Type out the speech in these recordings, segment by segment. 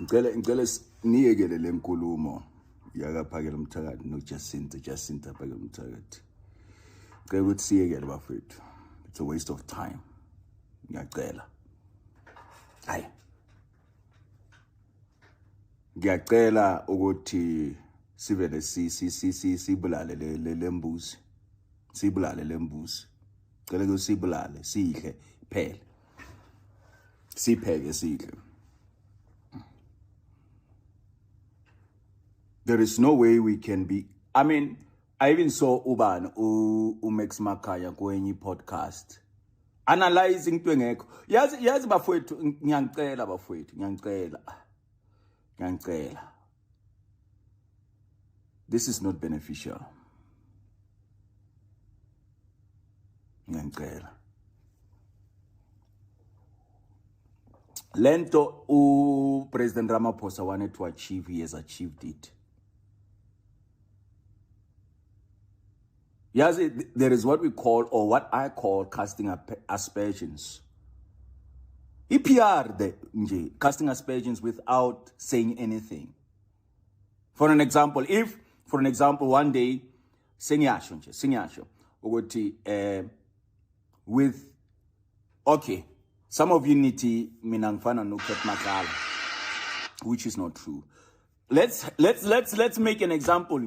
ngicela niyekele lenkulumo yakaphakela umthakathi noJacinta phakela umthakathi. Ngicela ukuthi siyekele bafethu. It's a waste of time. Ngiyacela. Hayi. Ngiyacela ukuthi sivele sibulale lembuzi. Sibulale lembuzi. Ngicela ukuthi sibulale sidle phela. Sipheke sidle. There is no way we can be. I mean, I even saw Max Makaya kwenye podcast analyzing into engekho. Yazi bafowethu ngiyangicela bafowethu, ngiyangicela. This is not beneficial. Ngiyangicela. Lento President Ramaphosa wanted to achieve, he has achieved it. Yes, there is what we call, or what I call, casting aspersions. EPR, casting aspersions without saying anything. For an example, one day, Sinyasho, with, okay, some of you need to minangfana nuket makala, which is not true. Let's make an example,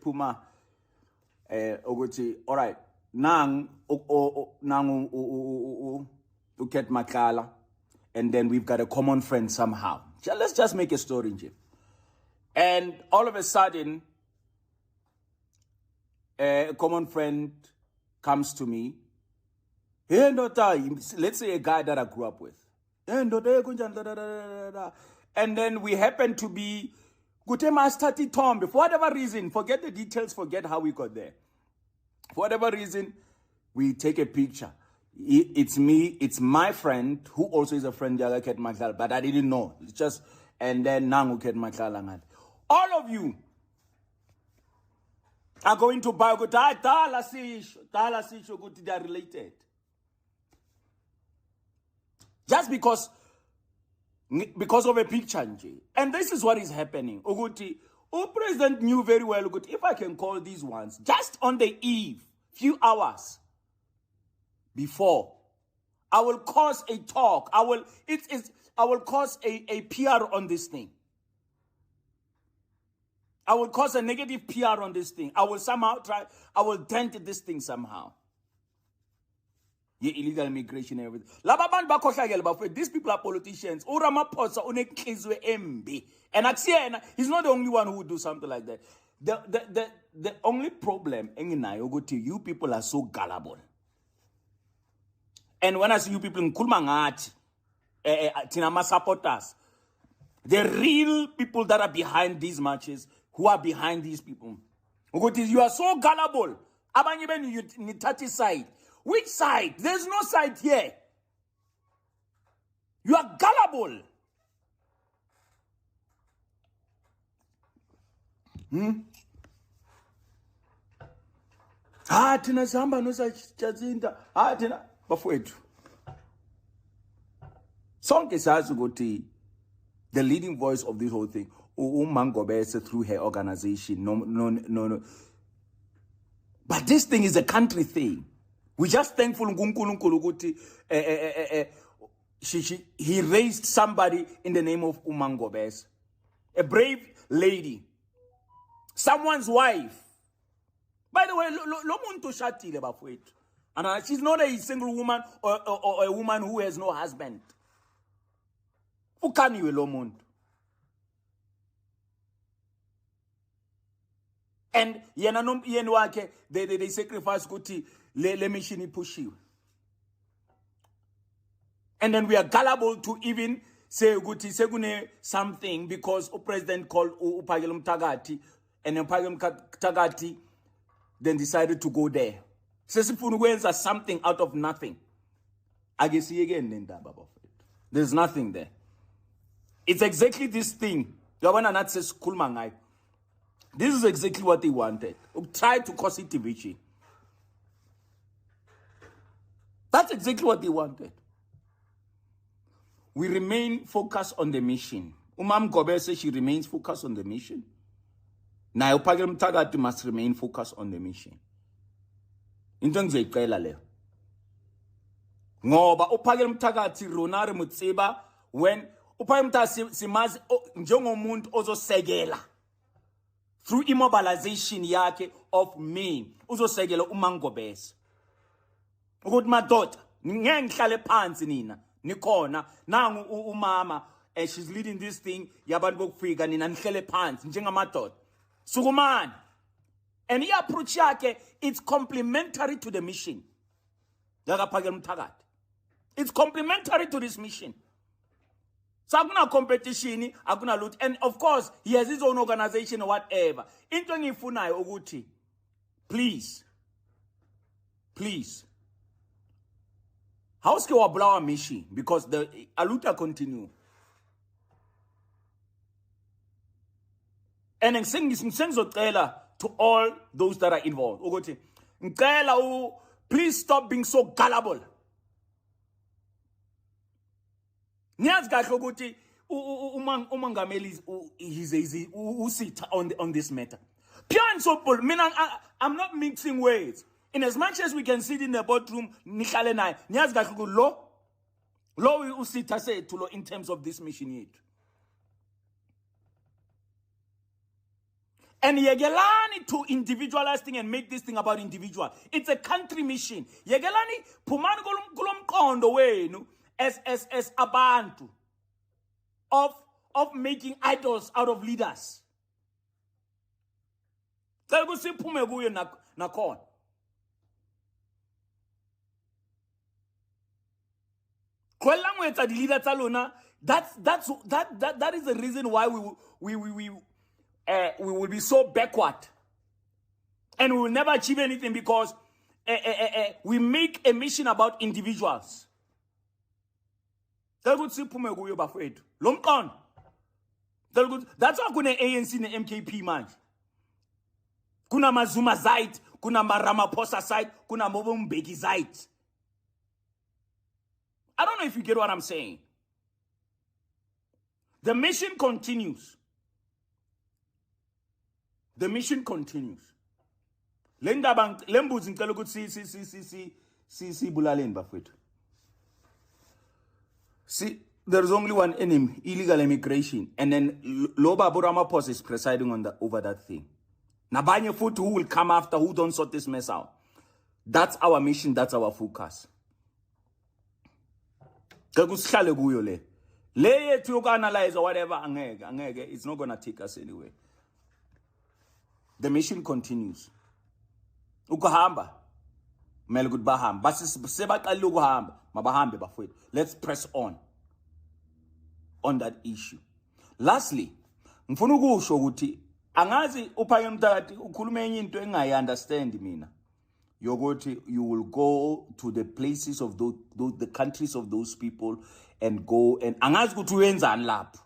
Puma. All right, nang uket makala, and then we've got a common friend somehow. Let's just make a story, and all of a sudden, a common friend comes to me. Hey, let's say a guy that I grew up with, and then we happen to be. Gutema started Tom. For whatever reason, forget the details, forget how we got there. For whatever reason, we take a picture. It's me, it's my friend, who also is a friend, Ket Makala, but I didn't know. It's just, and then Nangu Ket Makala. All of you are going to buy, they are related. Just because of a picture, and this is what is happening. Uguti, President knew very well, Uguti, if I can call these ones, just on the eve, few hours before, I will cause a talk. I will cause a PR on this thing. I will cause a negative PR on this thing. I will dent this thing somehow. Illegal immigration and everything. These people are politicians. Ramaphosa unekhizwe embi. And he's not the only one who would do something like that. The only problem, you people are so gullible. And when I see you people in Kulmangati, Tinama supporters, the real people that are behind these marches, who are behind these people, you are so gullible. You need 30 side. Which side? There's no side here. You are gullible. Tina samba no Jacinta. Tina bafowethu. Sonke sazi ukuthi the leading voice of this whole thing, Mangobese through her organization. No. But this thing is a country thing. We're just thankful he raised somebody in the name of Umangobes. A brave lady. Someone's wife. By the way, and she's not a single woman or a woman who has no husband. And they sacrifice kuti le mission push you. And then we are gullible to even say guti segune something because the president called Upagilum Tagati, and Upagilum Tagati then decided to go there. Sesifunuwenza something out of nothing. I guess again there's nothing there. It's exactly this thing. This is exactly what they wanted. Try to cause it division. That's exactly what they wanted. we remain focused on the mission. Umam Gobe says she remains focused on the mission. Now uPhakile Mthakathi must remain focused on the mission. Into ngizoyicela leyo. Ngoba uPhakile Mthakathi Ronari Mutsiba when uPhakile Mthakathi simazi njengomuntu ozosekela through immobilization yakhe of me uzosekela uMangobese ukuthi madoda ngeke ngihlale phansi nina nikhona nangu umama and she's leading this thing yabantu bokufika nina nihlele phansi njengamadoda sukumani and approach yakhe it's complementary to the mission yakaPhakile Mthakathi. It's complementary to this mission. So akuna competition, akuna loot. And of course, he has his own organization or whatever. Into ngifunayo ukuthi, please. How's ke wabulawa mission? Because the aluta continue. And ngizocela to all those that are involved. Ukuthi, ngicela please stop being so gullible. Niyazi kahle ukuthi uMangameli usitha on this matter. Pure and simple. I'm not mixing words. In as much as we can sit in the boardroom, nihlale naye. Niyazi kahle ukuthi lo usitha sethu lo in terms of this mission yethu. And yegelani to individualize thing and make this thing about individual. It's a country mission. Yegelani phumani kulomqondo wenu as abantu of making idols out of leaders. Cela ukuthi siphume kuyo nakhona. Kwelangwetsa di leader tsa lona, that is the reason why we will be so backward. And we will never achieve anything because we make a mission about individuals. That's why kuna ANC ne MKP manje. Kuna Mazuma side, kuna Ramaphosa side, kuna Mobo Mbeki side. I don't know if you get what I'm saying. The mission continues. The mission continues. Lembuzi ngicela ukuthi si bulaleni bafethu. See, there is only one enemy, illegal immigration, and then Loba Ramaphosa is presiding over that thing. Nabanye foot who will come after, who don't sort this mess out. That's our mission, that's our focus. Le to analyze or whatever, it's not gonna take us anywhere. The mission continues. Ukuhamba. Melgood Baham. Let's press on that issue. Lastly, ngifuna ukusho ukuthi angazi uPhakile Mthakathi ukhuluma enye into engayi-understand mina. Yokuthi you will go to the places of the countries of those people and go and angazi ukuthi uyenzani lapho.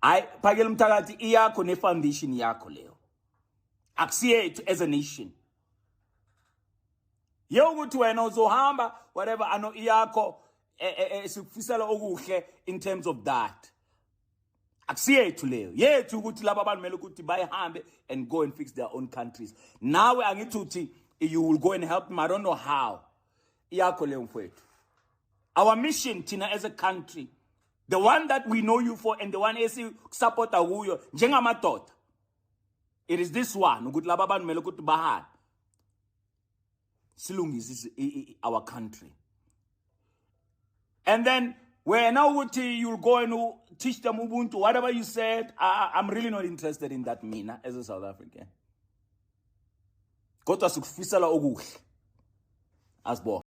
Hayi Phakile Mthakathi iyakho ne-foundation yakho leyo. Akusiyethu as a nation. Yokuthi wena uzohamba whatever ano iyakho sikufisela okuhle in terms of that. Akusiyethu leyo. Yethu ukuthi laba abantu mele ukuthi bayihambe and go and fix their own countries. Nawe angithi uthi you will go and help them. I don't know how. Iyakho leyo mfowethu. Our mission tina as a country, the one that we know you for and the one esi support kuyo njengamadoda. It is this one ukuthi laba abantu mele ukuthi bahambe. Silungis is our country. And then when now you'll go and teach them Ubuntu, whatever you said, I'm really not interested in that mina as a South African. Kodwa sikufisela okuhle. Asbo.